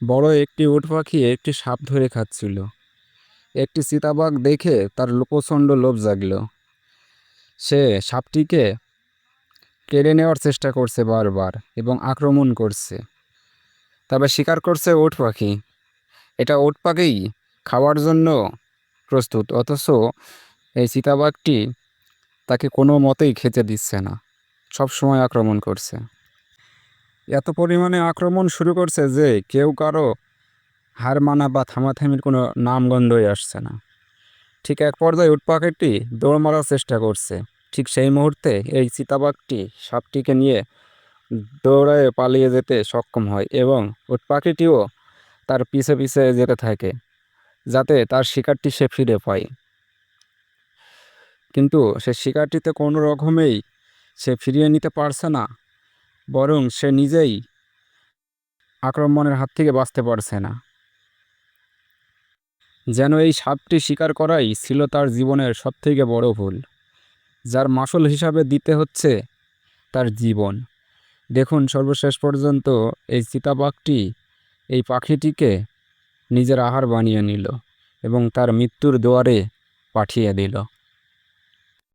বড় একটি উট পাখি একটি সাপ ধরে খাচ্ছিল। একটি চিতাবাঘ দেখে তার প্রচণ্ড লোভ জাগল। সে সাপটিকে কেড়ে নেওয়ার চেষ্টা করছে বারবার এবং আক্রমণ করছে। তবে শিকার করছে উট পাখি। এটা উট পাখি খাওয়ার জন্য প্রস্তুত, অথচ এই চিতাবাঘটি তাকে কোনো মতেই খেতে দিচ্ছে না, সব সময় আক্রমণ করছে। এত পরিমাণে আক্রমণ শুরু করছে যে কেউ কারো হার মানা বা থামাথামির কোনো নামগন্ধই আসছে না। ঠিক এক পর্যায়ে উট পাখিটি দৌড় মারার চেষ্টা করছে। ঠিক সেই মুহূর্তে এই চিতাবাঘটি সাপটিকে নিয়ে দৌড়ায় পালিয়ে যেতে সক্ষম হয় এবং উট পাখিটিও তার পিছে পিছে যেতে থাকে, যাতে তার শিকারটি সে ফিরে পায়। কিন্তু সে শিকারটিতে কোনো রকমেই সে ফিরিয়ে নিতে পারছে না, বরং সে নিজেই আক্রমণের হাত থেকে বাঁচতে পারছে না। যেন এই সাপটি শিকার করাই ছিল তার জীবনের সবথেকে বড় ভুল, যার মাসুল হিসাবে দিতে হচ্ছে তার জীবন। দেখুন, সর্বশেষ পর্যন্ত এই চিতাবাঘটি এই পাখিটিকে নিজের আহার বানিয়ে নিল এবং তার মৃত্যুর দুয়ারে পাঠিয়ে দিল।